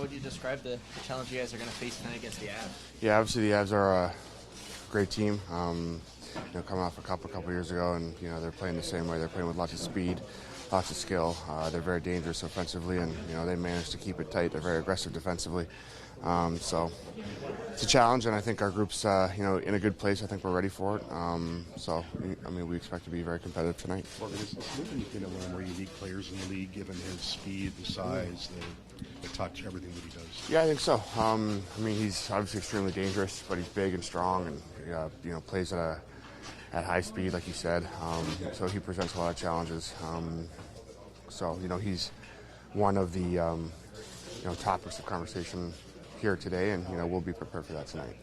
how would you describe the challenge you guys are going to face tonight against the Avs? Yeah, obviously the Avs are a great team. Coming off a couple years ago, and they're playing the same way. They're playing with lots of speed, lots of skill. They're very dangerous offensively, and they manage to keep it tight. They're very aggressive defensively. So it's a challenge, and I think our group's in a good place. I think we're ready for it. We expect to be very competitive tonight. Is one of the more unique players in the league, given his speed, the size, the touch, everything that he does? Yeah, I think so. He's obviously extremely dangerous, but he's big and strong, and plays at high speed, like you said. So he presents a lot of challenges. He's one of the topics of conversation here today, and we'll be prepared for that tonight.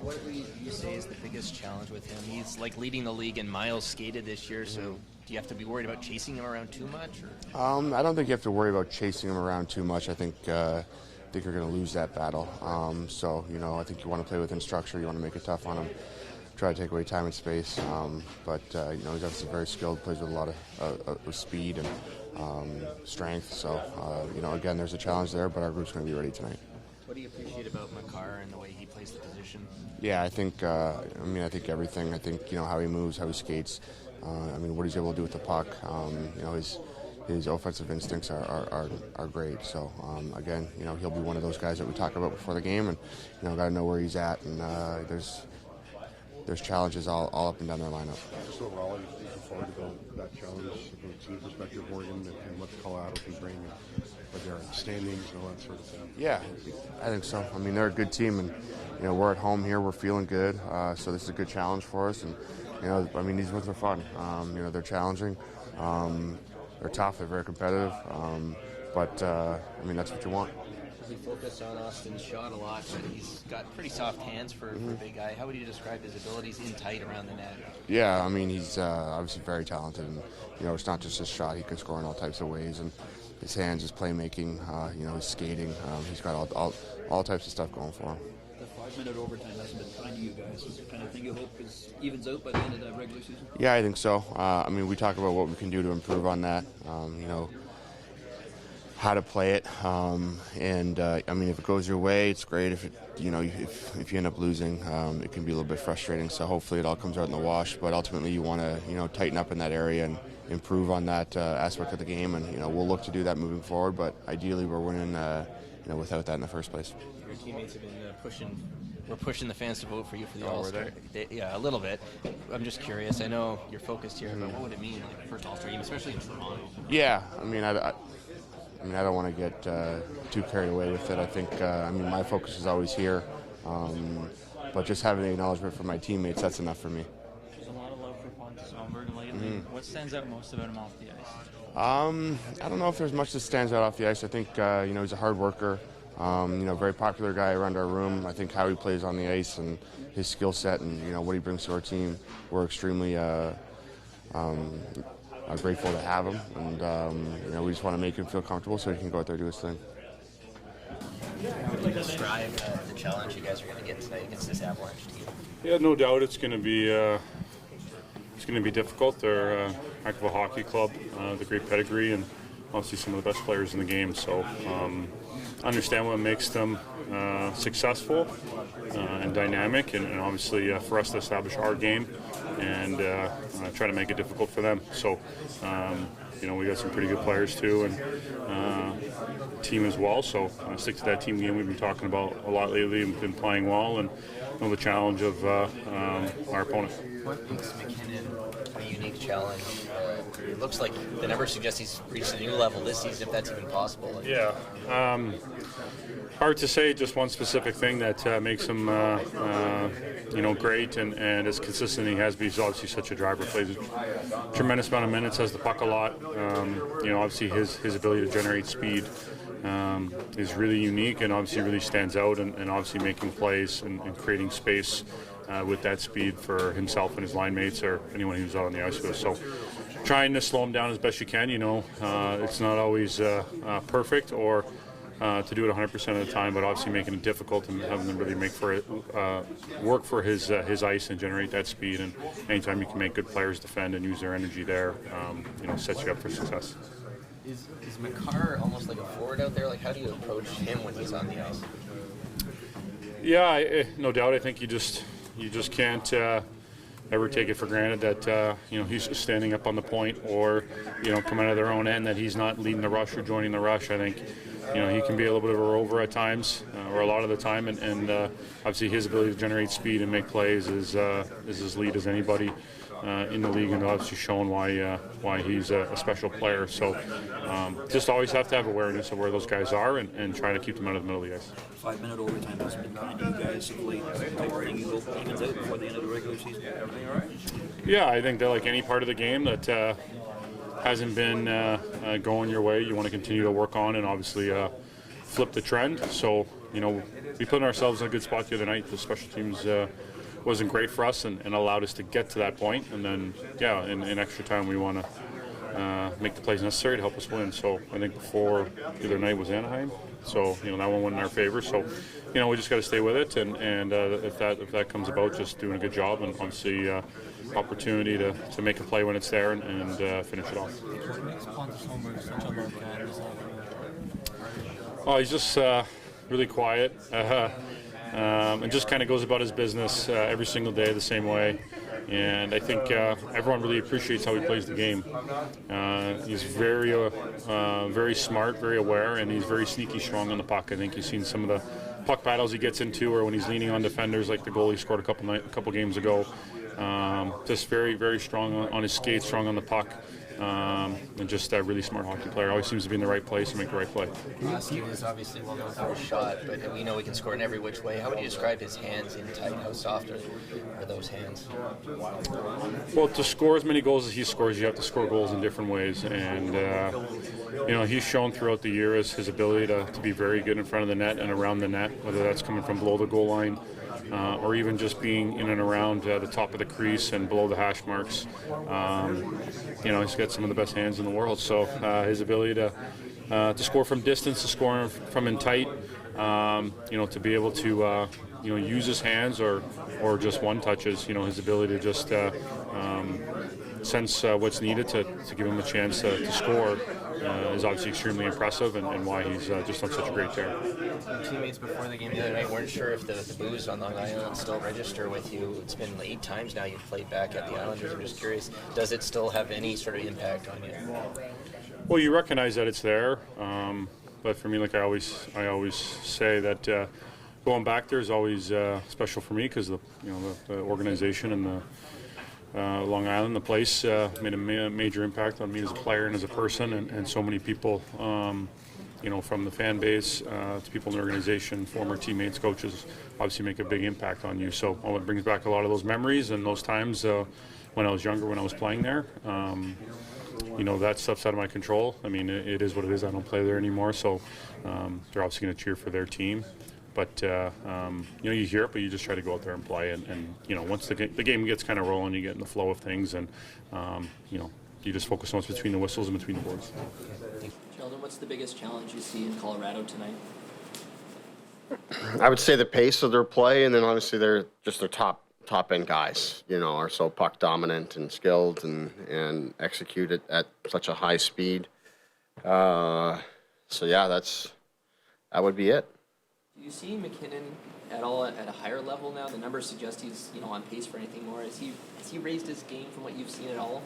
What would you say is the biggest challenge with him? He's like leading the league in miles skated this year, so do you have to be worried about chasing him around too much? Or? I don't think you have to worry about chasing him around too much. I think you're going to lose that battle. I think you want to play within structure. You want to make it tough on him, try to take away time and space. He's obviously very skilled, plays with a lot of speed and strength. So, again, there's a challenge there, but our group's going to be ready tonight. What do you appreciate about Makar and the way he plays the position? Yeah, I think everything. I think how he moves, how he skates. What he's able to do with the puck. His offensive instincts are great. So again, he'll be one of those guys that we talk about before the game, and got to know where he's at. And there's challenges all up and down their lineup. So overall, you looking forward to that challenge from the perspective of Oregon and what Colorado can bring, with their standings and all that sort of thing? Yeah, I think so. They're a good team, and we're at home here. We're feeling good, so this is a good challenge for us. And these ones are fun. They're challenging. They're tough. They're very competitive. But that's what you want. We focus on Austin's shot a lot, but he's got pretty soft hands for a big guy. How would you describe his abilities in tight around the net? Yeah, he's obviously very talented, and it's not just his shot. He can score in all types of ways, and his hands, his playmaking, his skating. He's got all types of stuff going for him. The 5-minute overtime hasn't been kind to you guys. Is it the kind of thing you hope evens out by the end of that regular season? Yeah, I think so. We talk about what we can do to improve on that. How to play it, if it goes your way, it's great. If if you end up losing, it can be a little bit frustrating. So hopefully it all comes out in the wash. But ultimately, you want to tighten up in that area and improve on that aspect of the game. And we'll look to do that moving forward. But ideally, we're winning without that in the first place. Your teammates have been pushing the fans to vote for you for the All-Star. Yeah, a little bit. I'm just curious. I know you're focused here, but what would it mean, like the first All-Star game, especially in Toronto? Yeah, I don't want to get too carried away with it. I think, my focus is always here. But just having the acknowledgement from my teammates, that's enough for me. There's a lot of love for Pontus Holmberg lately. What stands out most about him off the ice? I don't know if there's much that stands out off the ice. I think, he's a hard worker. Very popular guy around our room. I think how he plays on the ice and his skill set and, what he brings to our team, we're extremely grateful to have him, and we just want to make him feel comfortable so he can go out there and do his thing. How would you describe the challenge you guys are going to get tonight against this Avalanche team? Yeah, no doubt it's going to be difficult. They're a heck of a hockey club, with a great pedigree, and obviously some of the best players in the game. So understand what makes them successful and dynamic, and obviously for us to establish our game and try to make it difficult for them. So, we got some pretty good players too, and team as well. So stick to that team game we've been talking about a lot lately and been playing well, and know the challenge of our opponent. What makes McKinnon a unique challenge? It looks like the numbers suggest he's reached a new level this season, if that's even possible. Yeah. Hard to say just one specific thing that makes him, great and as consistent he has been. He's obviously such a driver, plays a tremendous amount of minutes, has the puck a lot. Obviously his ability to generate speed is really unique and obviously really stands out, and obviously making plays and creating space with that speed for himself and his line mates or anyone who's out on the ice with us. So trying to slow him down as best you can. It's not always perfect or to do it 100% of the time, but obviously making it difficult and having them really make for it, work for his ice and generate that speed. And anytime you can make good players defend and use their energy there, sets you up for success. Is Makar almost like a forward out there? Like, how do you approach him when he's on the ice? Yeah, no doubt. I think you just can't ever take it for granted that he's standing up on the point or coming out of their own end, that he's not leading the rush or joining the rush. I think he can be a little bit of a rover at times, or a lot of the time, and obviously his ability to generate speed and make plays is as lead as anybody in the league, and obviously shown why he's a special player. So just always have to have awareness of where those guys are and try to keep them out of the middle of the ice. 5-minute overtime has been kind to you guys of late. Anything you hope evens out before the end of the regular season? Everything all right? Yeah, I think that like any part of the game that hasn't been going your way, you want to continue to work on and obviously flip the trend. So, we put ourselves in a good spot the other night. The special teams wasn't great for us and allowed us to get to that point. And then, in extra time, we want to make the plays necessary to help us win. So I think before the other night was Anaheim. So, that one went in our favor. So, we just got to stay with it. And if that comes about, just doing a good job and obviously opportunity to make a play when it's there and finish it off. What makes Pontus Holmberg such a low guy in this locker room? He's just really quiet. And just kind of goes about his business every single day the same way. And I think everyone really appreciates how he plays the game. He's very smart, very aware, and he's very sneaky strong on the puck. I think you've seen some of the puck battles he gets into, or when he's leaning on defenders, like the goal he scored a couple games ago. Just very, very strong on his skates, strong on the puck. And just a really smart hockey player. Always seems to be in the right place and make the right play. He is obviously well known for his shot, but we know he can score in every which way. How would you describe his hands in tight? How soft are those hands? Well, to score as many goals as he scores, you have to score goals in different ways. And, he's shown throughout the year his ability to be very good in front of the net and around the net, whether that's coming from below the goal line or even just being in and around the top of the crease and below the hash marks. He's got some of the best hands in the world. So his ability to score from distance, to score from in tight, to be able to use his hands or just one touches. His ability to just sense what's needed to give him a chance to score is obviously extremely impressive and why he's just on such a great tear. Teammates before the game the other night weren't sure if the booze on Long Island still register with you. It's been 8 times now you've played back at the Islanders. I'm just curious, does it still have any sort of impact on you? Well, you recognize that it's there, but for me, like I always say that going back there is always special for me because the organization and the Long Island, the place, made a major impact on me as a player and as a person, and so many people, from the fan base to people in the organization, former teammates, coaches, obviously make a big impact on you. So it brings back a lot of those memories and those times when I was younger, when I was playing there. That stuff's out of my control. I mean, it is what it is. I don't play there anymore, so they're obviously going to cheer for their team. But, you hear it, but you just try to go out there and play. And once the game gets kind of rolling, you get in the flow of things. And, you just focus on what's between the whistles and between the boards. Sheldon, what's the biggest challenge you see in Colorado tonight? I would say the pace of their play, and then obviously they're just their top-end guys, are so puck dominant and skilled and execute it at such a high speed. That would be it. Do you see McKinnon at all at a higher level now? The numbers suggest he's on pace for anything more. Has he raised his game from what you've seen at all?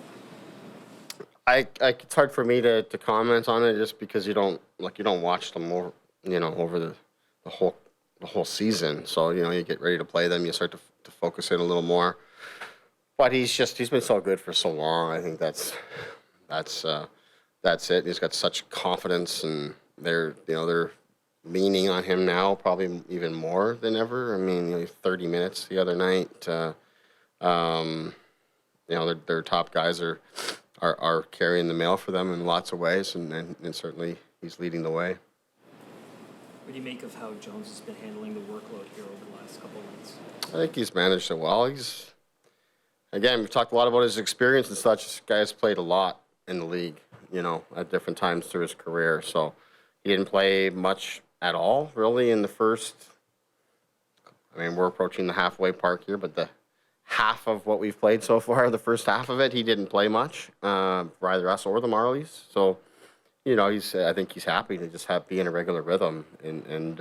It's hard for me to comment on it just because you don't watch them over the whole season. So you get ready to play them, you start to focus in a little more. But he's been so good for so long. I think that's it. He's got such confidence, and they're leaning on him now, probably even more than ever. I mean, 30 minutes the other night. Their top guys are carrying the mail for them in lots of ways, and certainly he's leading the way. What do you make of how Jones has been handling the workload here over the last couple of months? I think he's managed it well. We've talked a lot about his experience and such. This guy has played a lot in the league, at different times through his career. So he didn't play much at all, really, in the first. We're approaching the halfway mark here, but the half of what we've played so far, the first half of it, he didn't play much, for either us or the Marlies. So I think he's happy to just be in a regular rhythm and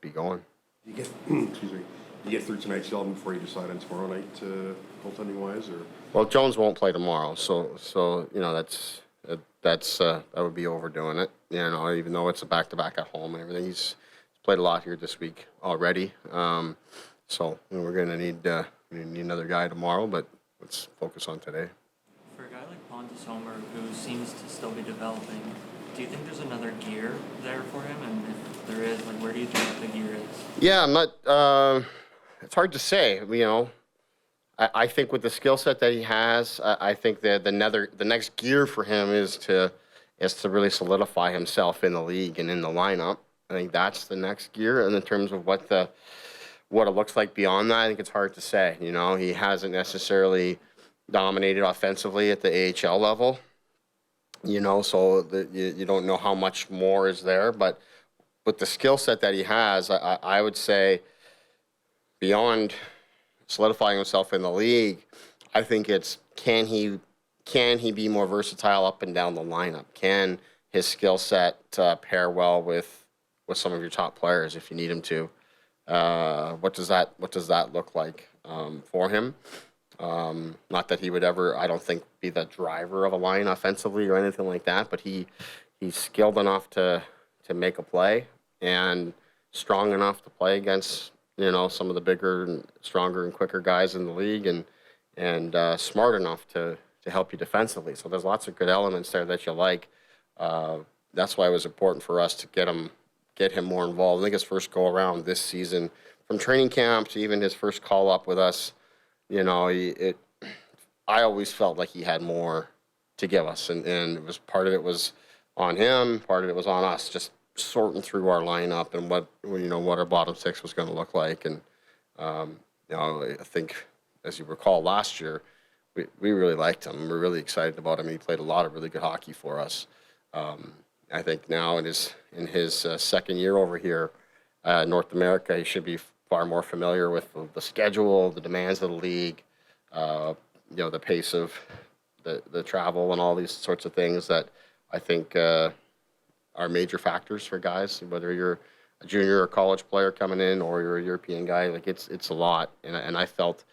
be going. You get, excuse me, you get through tonight, Sheldon, before you decide on tomorrow night, goaltending wise, or? Well, Jones won't play tomorrow, so that would be overdoing it. Even though it's a back-to-back at home and everything, he's played a lot here this week already. So we're going to need another guy tomorrow, but let's focus on today. For a guy like Pontus Homer, who seems to still be developing, do you think there's another gear there for him? And if there is, where do you think the gear is? Yeah, I'm not. It's hard to say. I think with the skill set that he has, I think that the next gear for him is to really solidify himself in the league and in the lineup. I think that's the next gear. And in terms of what it looks like beyond that, I think it's hard to say. He hasn't necessarily dominated offensively at the AHL level. So you don't know how much more is there. But with the skill set that he has, I would say beyond solidifying himself in the league, I think it's can he be more versatile up and down the lineup? Can his skill set pair well with some of your top players if you need him to? What does that look like for him? Not that he would ever, I don't think, be the driver of a line offensively or anything like that, but he's skilled enough to make a play and strong enough to play against some of the bigger and stronger and quicker guys in the league, and smart enough to help you defensively. So there's lots of good elements there that you like. That's why it was important for us to get him more involved. I think his first go around this season, from training camp to even his first call up with us, I always felt like he had more to give us, and it was part of it was on him, part of it was on us, just sorting through our lineup and what our bottom six was going to look like. And I think, as you recall, last year we really liked him. We're really excited about him. He played a lot of really good hockey for us. I think now in his second year over here, North America, he should be far more familiar with the schedule, the demands of the league, the pace of the travel and all these sorts of things that I think are major factors for guys, whether you're a junior or college player coming in or you're a European guy. Like it's a lot, and I felt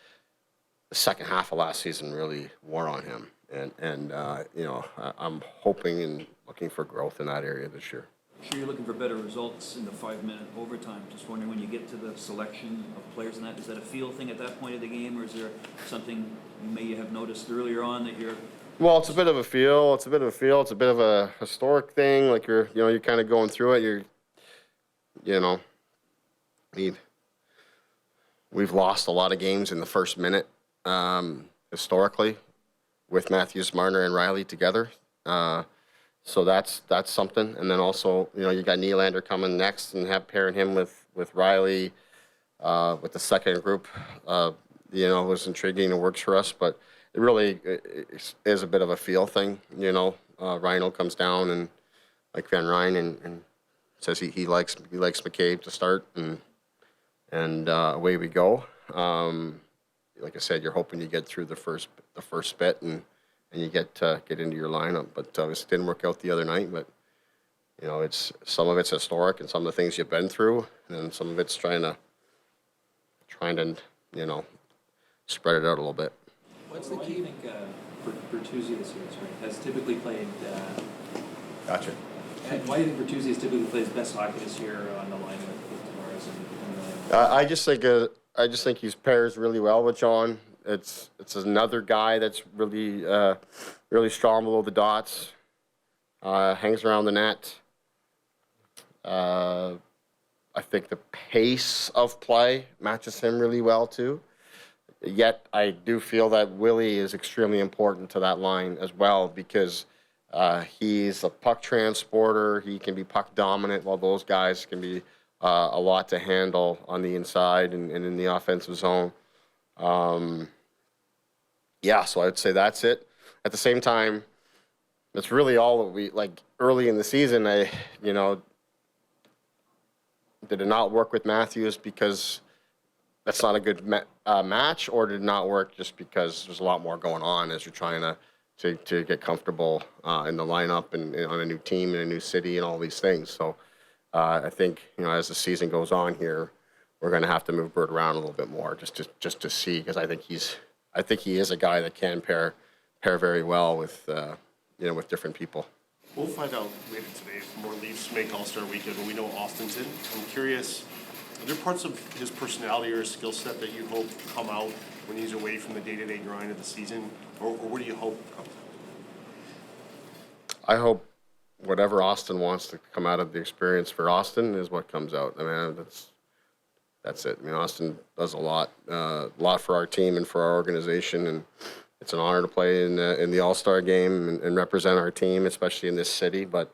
the second half of last season really wore on him, and I'm hoping and looking for growth in that area this year. I'm sure you're looking for better results in the 5-minute overtime. Just wondering, when you get to the selection of players and that, is that a feel thing at that point of the game, or is there something you may have noticed earlier on that you're? Well, it's a bit of a feel. It's a bit of a historic thing. Like you're kind of going through it. We've lost a lot of games in the first minute historically, with Matthews, Marner, and Rielly together. So that's something. And then also, you got Nylander coming next and pairing him with Rielly with the second group. Was intriguing and works for us, but it really is a bit of a feel thing. Reinl comes down and like Van Ryn and says he likes McCabe to start, and away we go. Like I said, you're hoping you get through the first bit and you get into your lineup. But it didn't work out the other night. But it's some of it's historic and some of the things you've been through, and some of it's trying to spread it out a little bit. What's the Why do key? you think Bertuzzi this year has typically played? Gotcha. Why do you think Bertuzzi has typically played his best hockey this year on the line with Tavares and I just think he pairs really well with John. It's another guy that's really really strong below the dots. Hangs around the net. I think the pace of play matches him really well too. Yet I do feel that Willie is extremely important to that line as well, because he's a puck transporter. He can be puck dominant, while those guys can be a lot to handle on the inside and in the offensive zone. So I'd say that's it. At the same time, that's really all that we like. Early in the season, did it not work with Matthews because that's not a good match, or did it not work just because there's a lot more going on as you're trying to to get comfortable in the lineup and on a new team in a new city and all these things. So I think as the season goes on here, we're going to have to move Bird around a little bit more just to see, because I think he is a guy that can pair very well with with different people. We'll find out later today if more Leafs make All-Star Weekend, but we know Austin's in. I'm curious, are there parts of his personality or his skill set that you hope come out when he's away from the day-to-day grind of the season, or what do you hope comes out? I hope whatever Austin wants to come out of the experience for Austin is what comes out. I mean, that's it. I mean, Austin does a lot for our team and for our organization, and it's an honor to play in the All-Star game and represent our team, especially in this city. But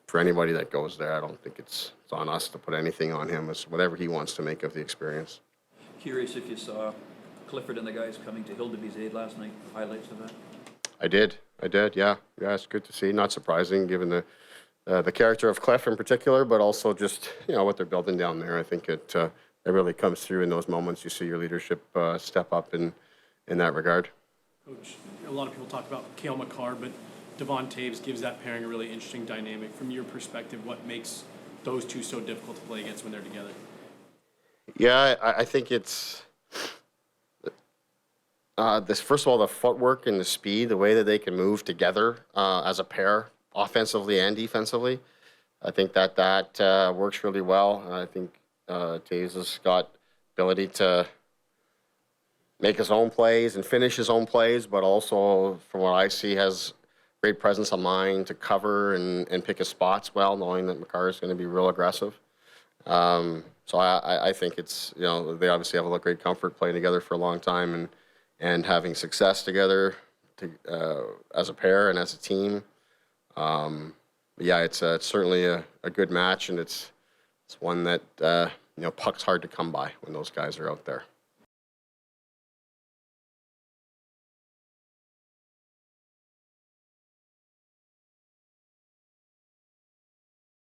for anybody that goes there, I don't think it's on us to put anything on him. It's whatever he wants to make of the experience. Curious if you saw Clifford and the guys coming to Hildeby's aid last night, highlights of that? I did, yeah. Yeah, it's good to see. Not surprising, given the character of Cliff in particular, but also just, what they're building down there. I think it really comes through in those moments. You see your leadership step up in that regard. Coach, a lot of people talk about Cale Makar, but Devon Taves gives that pairing a really interesting dynamic. From your perspective, what makes those two so difficult to play against when they're together? Yeah, I think it's this. First of all, the footwork and the speed, the way that they can move together as a pair, offensively and defensively. I think that works really well. I think Taves has got ability to make his own plays and finish his own plays, but also, from what I see, has great presence of mind to cover and pick his spots well, knowing that Makar is going to be real aggressive. So I think it's, they obviously have a great comfort playing together for a long time and having success together as a pair and as a team. It's certainly a good match, and it's one that, puck's hard to come by when those guys are out there.